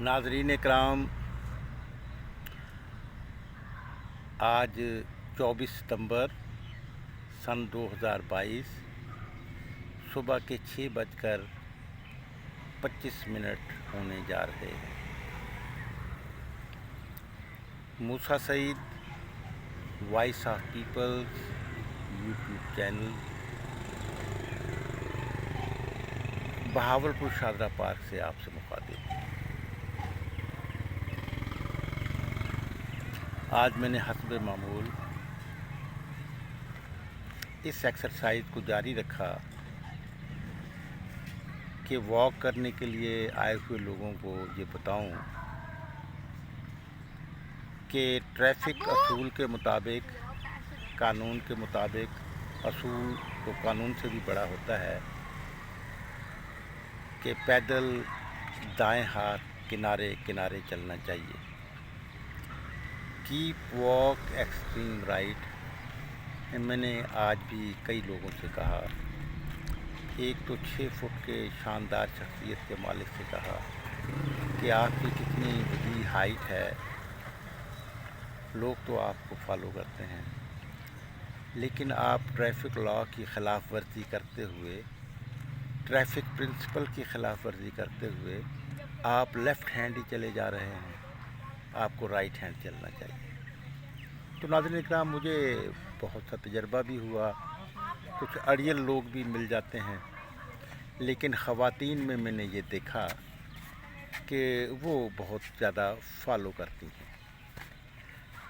नाज़रीन इकराम, आज 24 सितंबर सन 2022 सुबह के 6:25 होने जा रहे हैं। Musa Saeed Voice of Peoples YouTube channel Bahawalpur Shadra park से आपसे मुखातिब। आज मैंने हस्ब मामूल इस एक्सरसाइज को जारी रखा कि वॉक करने के लिए आए हुए लोगों को ये बताऊं कि ट्रैफिक असूल के मुताबिक, कानून के मुताबिक, असूल तो कानून से भी बड़ा होता है कि पैदल दाएं हाथ किनारे किनारे चलना चाहिए। Keep walk extreme right. मैंने आज भी कई लोगों से कहा, एक तो 6 फुट के शानदार शख्सियत के मालिक से कहा कि आपकी कितनी बड़ी हाइट है, लोग तो आपको फॉलो करते हैं, लेकिन आप ट्रैफिक लॉ की ख़िलाफ़ वर्जी करते हुए, ट्रैफिक प्रिंसिपल की ख़िलाफ़ वर्जी करते हुए आप लेफ़्ट हैंड ही चले जा रहे हैं, आपको राइट हैंड चलना चाहिए। तो नाज़रीन इकराम, मुझे बहुत सा तजर्बा भी हुआ, कुछ अड़ियल लोग भी मिल जाते हैं, लेकिन ख़वातीन में मैंने ये देखा कि वो बहुत ज़्यादा फॉलो करती हैं।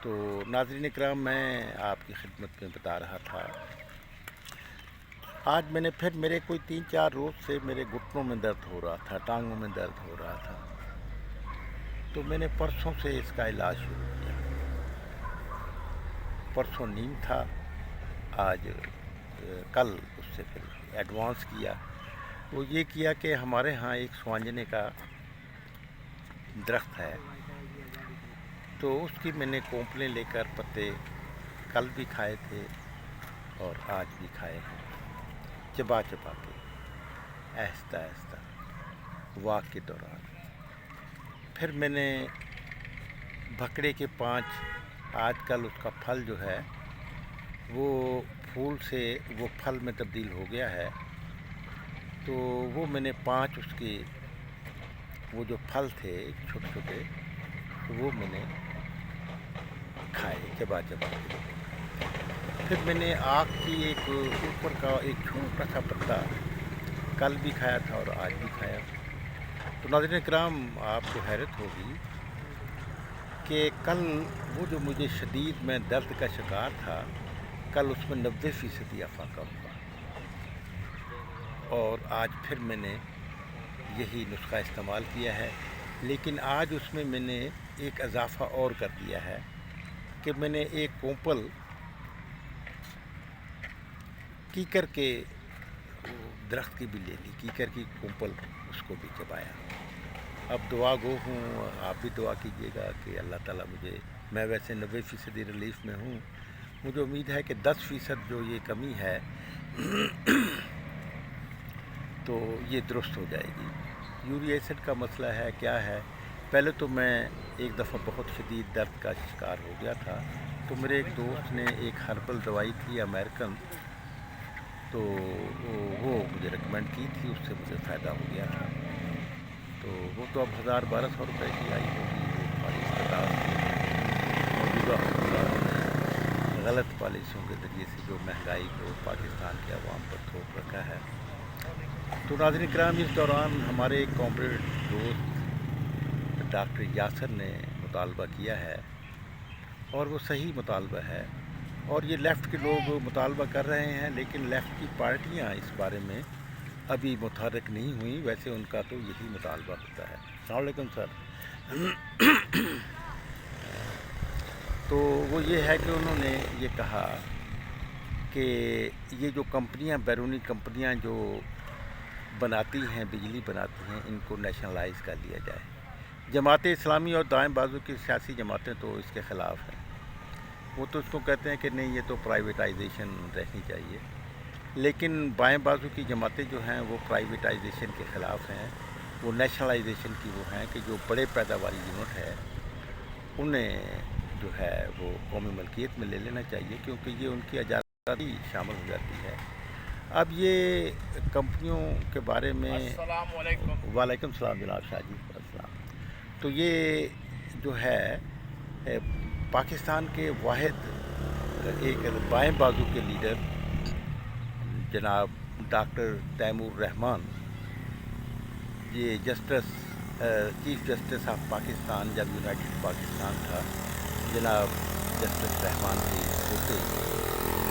तो नाज़रीन इकराम, मैं आपकी खिदमत में बता रहा था, आज मैंने फिर मेरे कोई 3-4 रोज़ से मेरे घुटनों में दर्द हो रहा था, टांगों में दर्द हो रहा था, तो मैंने परसों से इसका इलाज शुरू किया। परसों नीम था, आज कल उससे फिर एडवांस किया। वो ये किया कि हमारे यहाँ एक स्वांजने का दरख्त है, तो उसकी मैंने कोंपलें लेकर पत्ते कल भी खाए थे और आज भी खाए हैं, चबा चबा के, आहिस्ता आहिस्ता वॉक के दौरान। फिर मैंने भकड़े के 5, आजकल उसका फल जो है वो फूल से वो फल में तब्दील हो गया है, तो वो मैंने 5 उसके वो जो फल थे छोटे छोटे, तो वो मैंने खाए चबा चबा के। फिर मैंने आक की एक ऊपर का एक छोटा सा पत्ता कल भी खाया था और आज भी खाया। तो नाज़रीन इकराम, आपको हैरत होगी कि कल वो जो मुझे शदीद में दर्द का शिकार था, कल उसमें 90% अफाका हुआ, और आज फिर मैंने यही नुस्खा इस्तेमाल किया है, लेकिन आज उसमें मैंने एक इजाफ़ा और कर दिया है कि मैंने एक कोंपल कीकर के दरख्त की भी ले ली, कीकर की कोंपल, उसको भी चबाया। अब दुआ गो हूँ, आप भी दुआ कीजिएगा कि अल्लाह ताला मुझे, मैं वैसे 90% रिलीफ में हूँ, मुझे उम्मीद है कि 10% जो ये कमी है तो ये दुरुस्त हो जाएगी। यूरिक एसिड का मसला है, क्या है, पहले तो मैं एक दफ़ा बहुत शदीद दर्द का शिकार हो गया था, तो मेरे एक दोस्त ने एक हर्बल दवाई थी अमेरिकन, तो वो मुझे रिकमेंड की थी, उससे मुझे फ़ायदा हो गया था। तो वो तो अब 1000-1200 रुपये की आई होगी। वो पॉलिश का मौजूदा हुक्मरानों ने गलत पॉलिसियों के ज़रिए से जो महंगाई को पाकिस्तान के अवाम पर थोप रखा है। तो नाज़रीन इकराम, इस दौरान हमारे एक कॉमरेड दोस्त डॉक्टर यासर ने मुतालबा किया है, और वो सही मुतालबा है, और ये लेफ़्ट के लोग मुतालबा कर रहे हैं, लेकिन लेफ़्ट की पार्टियां इस बारे में अभी मुतहर्रिक नहीं हुई। वैसे उनका तो यही मुतालबा होता है। अस्सलाम वालेकुम सर। तो वो ये है कि उन्होंने ये कहा कि ये जो कंपनियां, बैरूनी कंपनियां जो बनाती हैं, बिजली बनाती हैं, इनको नेशनलाइज कर लिया जाए। जमात इस्लामी और दाएं बाजू की सियासी जमातें तो इसके ख़िलाफ़ हैं, वो तो इसको कहते हैं कि नहीं, ये तो प्राइवेटाइजेशन रहनी चाहिए। लेकिन बाएं बाजू की जमातें जो हैं वो प्राइवेटाइजेशन के ख़िलाफ़ हैं, वो नेशनलाइजेशन की वो हैं कि जो बड़े पैदावारी यूनिट है उन्हें जो है वो कौमी मलकियत में ले लेना चाहिए, क्योंकि ये उनकी आज़ादी शामिल हो जाती है। अब ये कंपनियों के बारे में वालेकुम सलाम जनाब शाह जी अस्सलाम। तो ये जो है पाकिस्तान के वाहिद एक बाएं बाजू के लीडर जनाब डॉक्टर तैमूर रहमान, ये चीफ जस्टिस ऑफ पाकिस्तान जब यूनाइटेड पाकिस्तान था, जनाब जस्टिस रहमान के होते,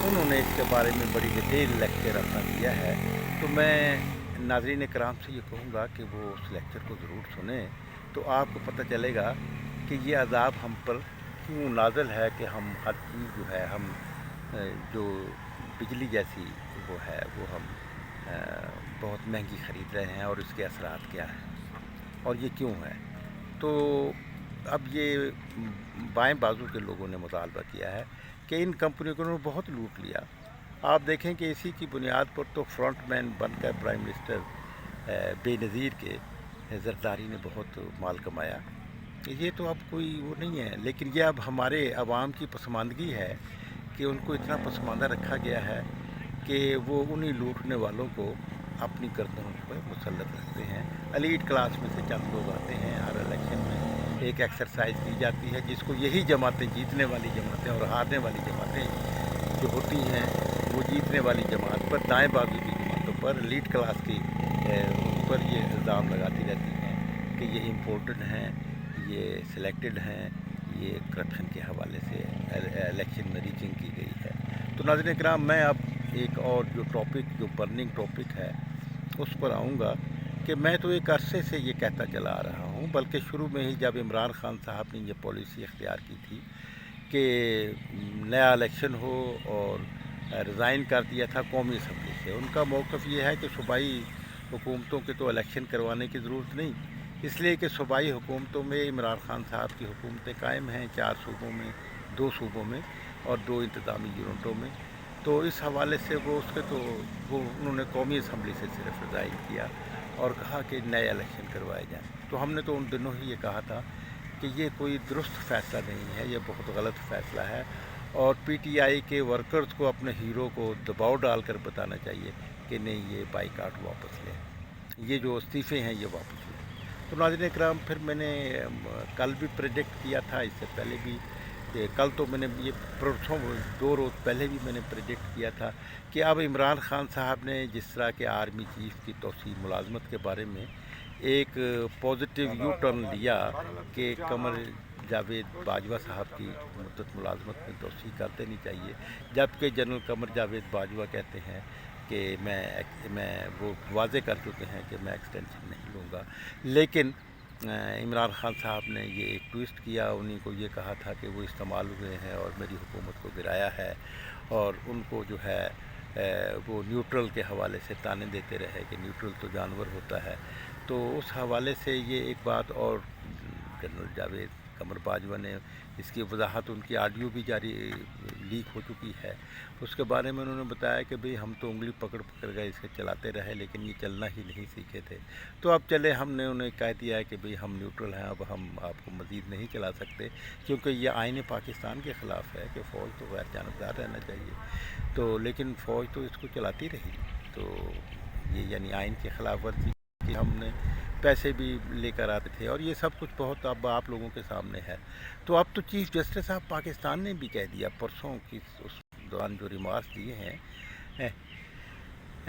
उन्होंने इसके बारे में बड़ी डिटेल लेक्चर अपना दिया है। तो मैं नाज़रीन कराम से ये कहूँगा कि वो उस लेक्चर को ज़रूर सुने, तो आपको पता चलेगा कि ये अज़ाब हम पर क्यों नाज़िल है कि हम हर चीज़ जो है हम जो बिजली जैसी वो है वो हम बहुत महंगी ख़रीद रहे हैं और इसके असरात क्या हैं और ये क्यों है। तो अब ये बाएं बाजू के लोगों ने मुतालबा किया है कि इन कंपनियों को उन्होंने बहुत लूट लिया। आप देखें कि इसी की बुनियाद पर तो फ्रंट मैन बनकर प्राइम मिनिस्टर बेनज़ीर के ज़रदारी ने बहुत माल कमाया। ये तो अब कोई वो नहीं है, लेकिन ये अब हमारे अवाम की पसमानदगी है कि उनको इतना पसमानदा रखा गया है कि वो उन्हीं लूटने वालों को अपनी गर्दनों पर मुसल्लत रखते हैं। एलीट क्लास में से चंद लोग आते हैं, हर इलेक्शन में एक एक्सरसाइज की जाती है जिसको यही जमातें, जीतने वाली जमातें और हारने वाली जमातें जो होती हैं, वो जीतने वाली जमात पर, दाएं बाजू की जमातों पर, एलीट क्लास की ऊपर ये इल्ज़ाम लगाती रहती हैं कि ये इम्पोर्टेड हैं, ये सिलेक्टेड हैं, ये करप्शन के हवाले से इलेक्शन में रीचिंग की गई है। तो नाज़रीन किराम, मैं अब एक और जो बर्निंग टॉपिक है उस पर आऊँगा कि मैं तो एक अरसे से ये कहता चला आ रहा हूँ, बल्कि शुरू में ही जब इमरान खान साहब ने ये पॉलिसी इख्तियार की थी कि नया इलेक्शन हो और रिज़ाइन कर दिया था कौमी असम्बली से। उनका मौक़िफ़ ये है कि सूबाई हुकूमतों के तो इलेक्शन करवाने की ज़रूरत नहीं, इसलिए कि सूबाई हुकूमतों में इमरान खान साहब की हुकूमतें कायम हैं, 4 सूबों में, 2 सूबों में और 2 इंतज़ामी यूनिटों में। तो इस हवाले से वो उन्होंने कौमी असम्बली से सिर्फ रिज़ाइन किया और कहा कि नए इलेक्शन करवाए जाएँ। तो हमने तो उन दिनों ही ये कहा था कि ये कोई दुरुस्त फ़ैसला नहीं है, ये बहुत गलत फ़ैसला है और पीटीआई के वर्कर्स को अपने हीरो को दबाव डालकर बताना चाहिए कि नहीं, ये बाइकाट वापस लें, ये जो इस्तीफ़े हैं ये वापस लें। तो नाज़रीन इकराम, फिर मैंने कल भी प्रेडिक्ट किया था, इससे पहले भी कल तो मैंने ये परसों 2 रोज़ पहले भी मैंने प्रेडिक्ट किया था कि अब इमरान खान साहब ने जिस तरह के आर्मी चीफ़ की तौसीह मुलाजमत के बारे में एक पॉजिटिव यू टर्न लिया कि कमर जावेद बाजवा साहब की मुद्दत मुलाजमत में तौसीह कर देनी चाहिए, जबकि जनरल कमर जावेद बाजवा कहते हैं कि मैं वो वाज़े कर चुके हैं कि मैं एक्सटेंशन नहीं लूँगा। लेकिन इमरान खान साहब ने ये एक ट्विस्ट किया, उन्हीं को ये कहा था कि वो इस्तेमाल हुए हैं और मेरी हुकूमत को गिराया है और उनको जो है वो न्यूट्रल के हवाले से ताने देते रहे कि न्यूट्रल तो जानवर होता है। तो उस हवाले से ये एक बात, और जनरल जावेद कमर बाजवा ने इसकी वजाहत, उनकी ऑडियो भी जारी लीक हो चुकी है, उसके बारे में उन्होंने बताया कि भाई हम तो उंगली पकड़ पकड़ गए इसके चलाते रहे लेकिन ये चलना ही नहीं सीखे थे। तो अब चले, हमने उन्हें कह दिया है कि भाई हम न्यूट्रल हैं, अब हम आपको मज़ीद नहीं चला सकते क्योंकि ये आईन पाकिस्तान के ख़िलाफ़ है कि फ़ौज तो गैर जानबदार रहना चाहिए। तो लेकिन फ़ौज तो इसको चलाती रही, तो ये यानी आइन की खिलाफ वर्जी की, हमने पैसे भी लेकर आते थे और ये सब कुछ बहुत अब आप लोगों के सामने है। तो अब तो चीफ़ जस्टिस ऑफ पाकिस्तान ने भी कह दिया परसों की उस दौरान जो रिमार्क्स दिए हैं,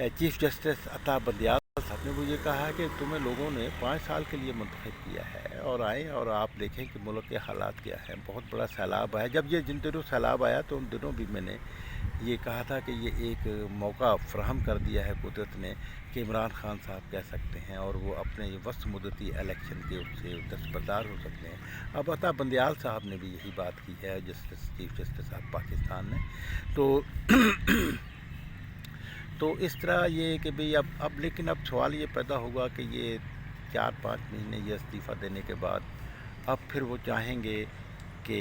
चीफ़ जस्टिस अता बंदियाल साहब ने वो ये कहा कि तुम्हें लोगों ने 5 साल के लिए मुंतखब किया है और आए और आप देखें कि मुल्क के हालात क्या हैं। बहुत बड़ा सैलाब आया, जब ये जिन दिनों सैलाब आया तो उन दिनों भी मैंने ये कहा था कि ये एक मौका फ़राहम कर दिया है कुदरत ने कि इमरान खान साहब कह सकते हैं और वो अपने वस्त मुद्दती इलेक्शन के उससे दस्तबरदार हो सकते हैं। अब अता बंदियाल साहब ने भी यही बात की है, चीफ जस्टिस ऑफ पाकिस्तान ने। तो इस तरह ये कि भाई अब लेकिन अब सवाल ये पैदा होगा कि ये 4-5 महीने ये इस्तीफ़ा देने के बाद अब फिर वो चाहेंगे कि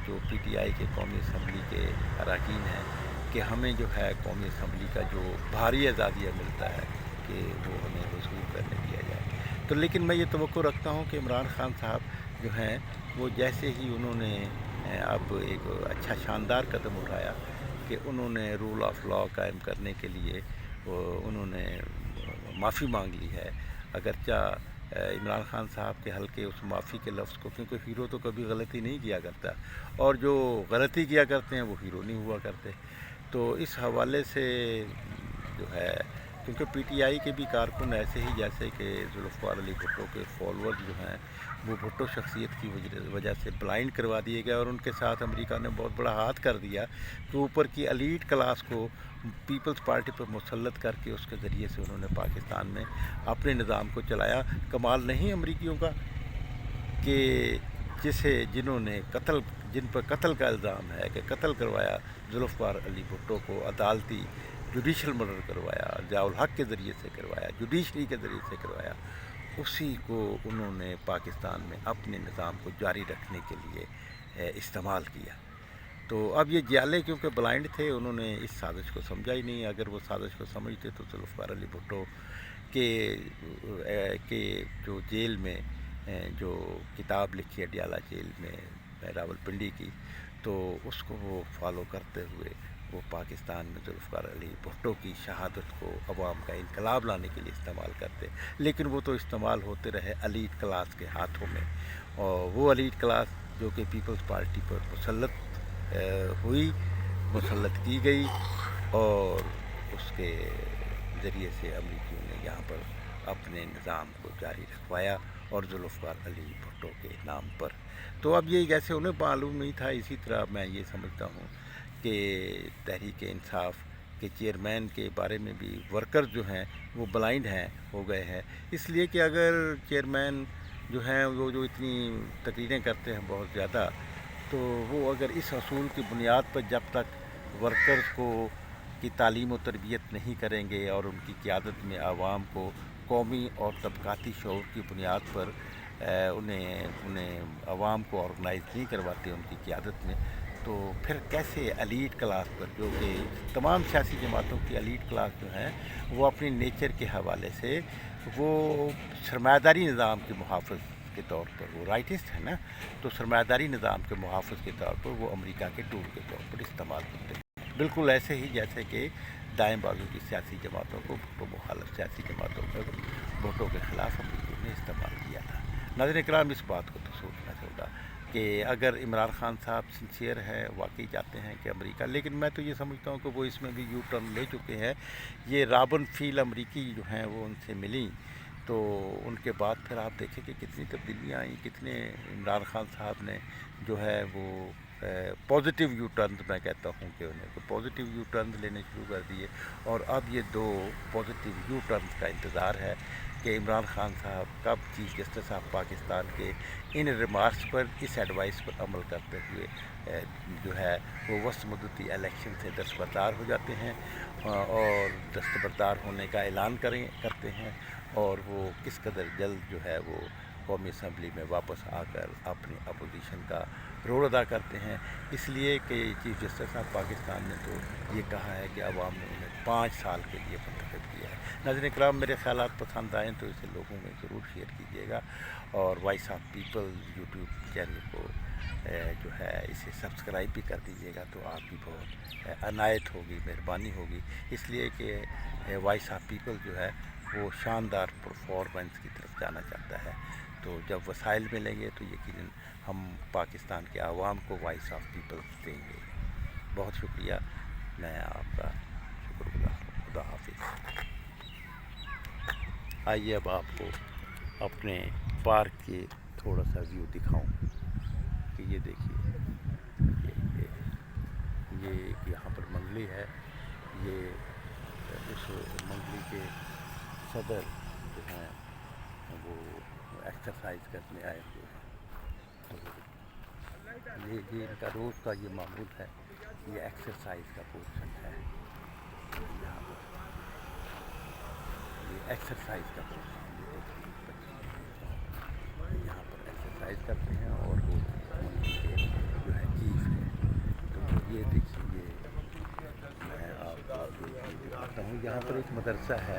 जो पीटीआई के कौमी असम्बली के अरकान हैं कि हमें जो है कौमी असम्बली का जो भारी अज़ादिया मिलता है کہ وہ انہیں وصول کرنے دیا جائے. تو لیکن میں یہ توقع رکھتا ہوں کہ عمران خان صاحب جو ہیں وہ جیسے ہی انہوں نے اب ایک اچھا شاندار قدم اٹھایا کہ انہوں نے رول آف لا قائم کرنے کے لیے انہوں نے معافی مانگ لی ہے. اگرچہ عمران خان صاحب کے حلقے اس معافی کے لفظ کو، کیونکہ ہیرو تو کبھی غلطی نہیں کیا کرتا اور جو غلطی کیا کرتے ہیں وہ ہیرو نہیں ہوا کرتے. تو اس حوالے سے جو ہے، کیونکہ پی ٹی آئی کے بھی کارکن ایسے ہی جیسے کہ ذوالفقار علی بھٹو کے فالوور جو ہیں وہ بھٹو شخصیت کی وجہ سے بلائنڈ کروا دیے گئے، اور ان کے ساتھ امریکہ نے بہت بڑا ہاتھ کر دیا کہ اوپر کی ایلیٹ کلاس کو پیپلز پارٹی پر مسلط کر کے اس کے ذریعے سے انہوں نے پاکستان میں اپنے نظام کو چلایا. کمال نہیں امریکیوں کا کہ جنہوں نے جن پر قتل کا الزام ہے کہ قتل کروایا ذوالفقار علی بھٹو کو، عدالتی جوڈیشل مرڈر کروایا، ضیاء الحق کے ذریعے سے کروایا، جوڈیشری کے ذریعے سے کروایا، اسی کو انہوں نے پاکستان میں اپنے نظام کو جاری رکھنے کے لیے استعمال کیا. تو اب یہ جیالے کیونکہ بلائنڈ تھے، انہوں نے اس سازش کو سمجھا ہی نہیں. اگر وہ سازش کو سمجھتے تو ذوالفقار علی بھٹو کے جو جیل میں جو کتاب لکھی ہے ڈیالہ جیل میں راولپنڈی کی، تو اس کو وہ فالو کرتے ہوئے وہ پاکستان میں ذوالفقار علی بھٹو کی شہادت کو عوام کا انقلاب لانے کے لیے استعمال کرتے. لیکن وہ تو استعمال ہوتے رہے ایلیٹ کلاس کے ہاتھوں میں، اور وہ ایلیٹ کلاس جو کہ پیپلز پارٹی پر مسلط کی گئی، اور اس کے ذریعے سے امریکیوں نے یہاں پر اپنے نظام کو جاری رکھوایا اور ذوالفقار علی بھٹو کے نام پر. تو اب یہ جیسے انہیں معلوم نہیں تھا، اسی طرح میں یہ سمجھتا ہوں کہ تحریک انصاف کے چیئرمین کے بارے میں بھی ورکر جو ہیں وہ بلائنڈ ہو گئے ہیں. اس لیے کہ اگر چیئرمین جو ہیں وہ جو اتنی تقریریں کرتے ہیں بہت زیادہ، تو وہ اگر اس اصول کی بنیاد پر جب تک ورکرز کی تعلیم و تربیت نہیں کریں گے اور ان کی قیادت میں عوام کو قومی اور طبقاتی شعور کی بنیاد پر انہیں عوام کو آرگنائز نہیں کرواتے ان کی قیادت میں، تو پھر کیسے ایلیٹ کلاس پر، جو کہ تمام سیاسی جماعتوں کی ایلیٹ کلاس جو ہیں وہ اپنی نیچر کے حوالے سے وہ سرمایہ داری نظام کے محافظ کے طور پر، وہ رائٹسٹ ہے نا، تو سرمایہ داری نظام کے محافظ کے طور پر وہ امریکہ کے ٹول کے طور پر استعمال ہوتے ہیں. بالکل ایسے ہی جیسے کہ دائیں بازو کی سیاسی جماعتوں کو بھٹو مخالف سیاسی جماعتوں کو بھٹو کے خلاف امریکیوں نے استعمال کیا تھا. ناظرین کرام، اس بات کو تو سوچنا ہوگا کہ اگر عمران خان صاحب سنسیئر ہے، واقعی چاہتے ہیں کہ امریکہ، لیکن میں تو یہ سمجھتا ہوں کہ وہ اس میں بھی یو ٹرن لے چکے ہیں. یہ رابن فیل امریکی جو ہیں وہ ان سے ملیں، تو ان کے بعد پھر آپ دیکھیں کہ کتنی تبدیلیاں آئیں، کتنے عمران خان صاحب نے جو ہے وہ پازیٹیو یو ٹرنز، میں کہتا ہوں کہ انہیں پازیٹیو یو ٹرنز لینے شروع کر دیے. اور اب یہ دو پازیٹیو یو ٹرنز کا انتظار ہے کہ عمران خان صاحب کب چیف جسٹس آف پاکستان کے ان ریمارکس پر، اس ایڈوائس پر عمل کرتے ہوئے جو ہے وہ وسط مدتی الیکشن سے دستبردار ہو جاتے ہیں، اور دستبردار ہونے کا اعلان کرتے ہیں، اور وہ کس قدر جلد جو ہے وہ قومی اسمبلی میں واپس آ کر اپنی اپوزیشن کا رول ادا کرتے ہیں. اس لیے کہ چیف جسٹس آف پاکستان نے تو یہ کہا ہے کہ عوام نے انہیں 5 سال کے لیے منتخب کیا ہے. ناظرین کرام، میرے خیالات پسند آئیں تو اسے لوگوں میں ضرور شیئر کیجیے گا، اور voice of people YouTube channel کو جو ہے اسے سبسکرائب بھی کر دیجیے گا، تو آپ کی بہت عنایت ہوگی، مہربانی ہوگی. اس لیے کہ وائس آف پیپل جو ہے وہ شاندار پرفارمنس کی طرف جانا چاہتا ہے. تو جب وسائل ملیں گے تو یقیناً ہم پاکستان کے عوام کو وائس آف پیپل دیں گے. بہت شکریہ، میں آپ کا شکر گزار ہوں. خدا حافظ. آئیے اب آپ کو اپنے پارک کے تھوڑا سا ویو دکھاؤں کہ یہ دیکھیے، یہ یہاں پر منگلی ہے. یہ اس منگلی کے صدر جو ہیں وہ ایکسرسائز کرنے آئے ہوئے ہیں. یہ ان کا روز کا یہ معمول ہے، یہ ایکسرسائز کا پورشن ہے. یہاں پر یہ ایکسرسائز کا پورشن، یہاں پر ایکسرسائز کرتے ہیں، اور وہ منگلی کے جو ہے چیف ہے. تو یہ دیکھیے، میں آپ کو دکھاتا ہوں. यहाँ पर एक मदरसा है,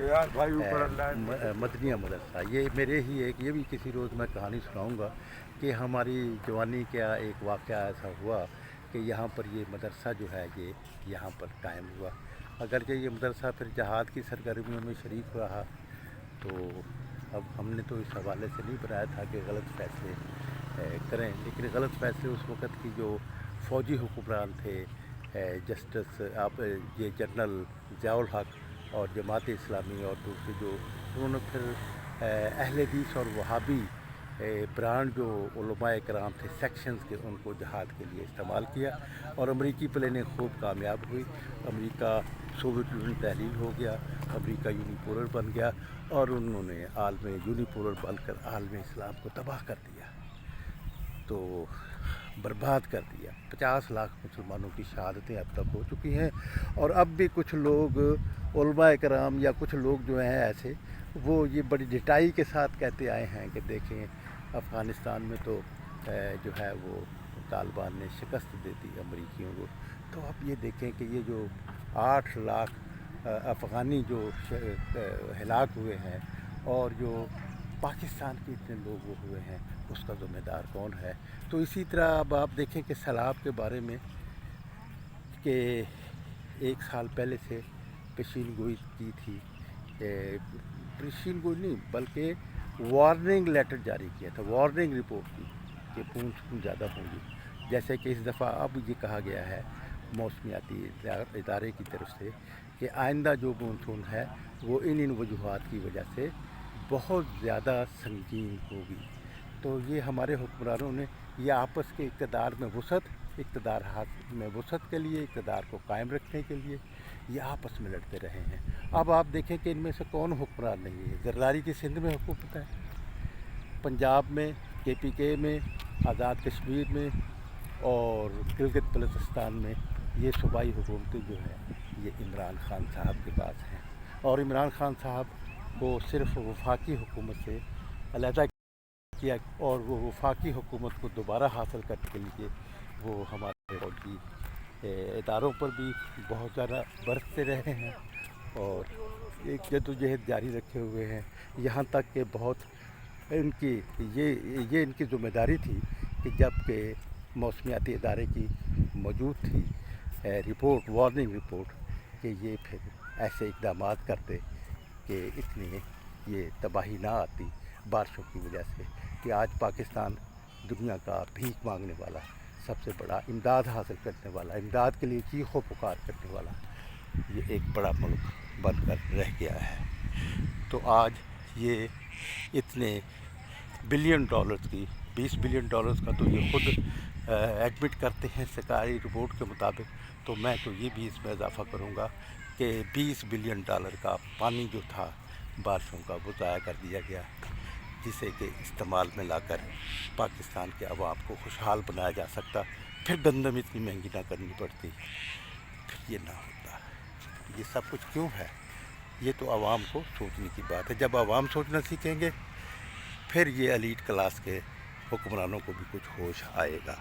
मदनिया मदरसा। ये मेरे ही ये भी किसी रोज़ मैं कहानी सुनाऊंगा कि हमारी जवानी का एक वाक़या ऐसा हुआ कि यहाँ पर ये मदरसा जो है ये यहाँ पर कायम हुआ। अगर ये मदरसा फिर जहाद की सरगर्मियों में शरीक रहा, तो अब हमने तो इस हवाले से नहीं बनाया था कि गलत फैसले करें, लेकिन गलत फैसले उस वक़्त की जो फ़ौजी हुक्मरान थे, जस्टिस आप ये जनरल ज़ियाउल हक और जमात इस्लामी और दूसरे जो, उन्होंने फिर अहले हदीस और वहाबी ब्रांड जो उलमाए कराम थे सेक्शंस के, उनको जहाद के लिए इस्तेमाल किया और अमरीकी प्लेनें खूब कामयाब हुई। अमेरिका सोवियत यूनियन तहलील हो गया, अमेरिका यूनिपोलर बन गया और उन्होंने आलम यूनिपोलर बनकर आलम इस्लाम को तबाह कर दिया, तो बर्बाद कर दिया। 50 लाख मुसलमानों की शहादतें अब तक हो चुकी हैं और अब भी कुछ लोग उलमाए कराम या कुछ लोग जो हैं ऐसे, वो ये बड़ी ढिठाई के साथ कहते आए हैं कि देखें अफ़गानिस्तान में तो जो है वो तालिबान ने शिकस्त दे दी अमरीकियों को, तो अब ये देखें कि ये जो 8 लाख अफ़गानी जो हिलाक हुए हैं और जो पाकिस्तान के इतने लोग वो हुए हैं, उसका ज़िम्मेदार कौन है। तो इसी तरह अब आप देखें कि सैलाब के बारे में कि 1 साल पहले से पेशीन गोई की थी, पेशीन गोई नहीं बल्कि वार्निंग लेटर जारी किया था, वार्निंग रिपोर्ट की कि पूंछ ज़्यादा होंगी। जैसे कि इस दफ़ा अब ये कहा गया है मौसमियाती इदारे की तरफ से कि आइंदा जो मानसून है वो इन वजूहात की वजह से बहुत ज़्यादा संगीन होगी। तो ये हमारे हुक्मरानों ने ये आपस के इक़्तिदार में वसअत, इक़्तिदार हाथ में वसअत के लिए, इक़्तिदार को कायम रखने के लिए ये आपस में लड़ते रहे हैं। अब आप देखें कि इनमें से कौन हुक्मरान नहीं है। जरदारी की सिंध में हुकूमत है, पंजाब में KPK में, आज़ाद कश्मीर में और गिलगित बल्तिस्तान में ये सूबाई हुकूमतें जो हैं ये इमरान खान साहब के पास हैं और इमरान खान साहब को सिर्फ वफाकी हुकूमत से अलहदा किया और वो वफाकी हुकूमत को दोबारा हासिल करने के लिए वो हमारे फौजी इदारों पर भी बहुत ज़्यादा बरसते रहे हैं और एक जद्दोजहद जारी रखे हुए हैं। यहाँ तक कि बहुत इनकी ये इनकी ज़िम्मेदारी थी कि जबकि मौसमियाती इदारे की मौजूद थी रिपोर्ट, वार्निंग रिपोर्ट, कि ये फिर ऐसे इक़दाम करते कि इतनी ये तबाही ना आती बारिशों की वजह से कि आज पाकिस्तान दुनिया का भीख मांगने वाला, सबसे बड़ा इमदाद हासिल करने वाला, इमदाद के लिए चीखो पुकार करने वाला ये एक बड़ा मुल्क बनकर रह गया है। तो आज ये इतने बिलियन डॉलर्स की, $20 बिलियन का तो ये खुद एडमिट करते हैं सरकारी रिपोर्ट के मुताबिक। तो मैं तो ये भी इसमें इजाफ़ा करूँगा कि $20 बिलियन का पानी जो था बारिशों का वो ज़ाया कर दिया गया, जिसे कि इस्तेमाल में लाकर पाकिस्तान के अवाम को खुशहाल बनाया जा सकता, फिर गंदम इतनी महंगी ना करनी पड़ती, फिर ये ना होता। ये सब कुछ क्यों है? ये तो आवाम को सोचने की बात है। जब आवाम सोचना सीखेंगे फिर ये एलीट क्लास के हुक्मरानों को भी कुछ होश आएगा।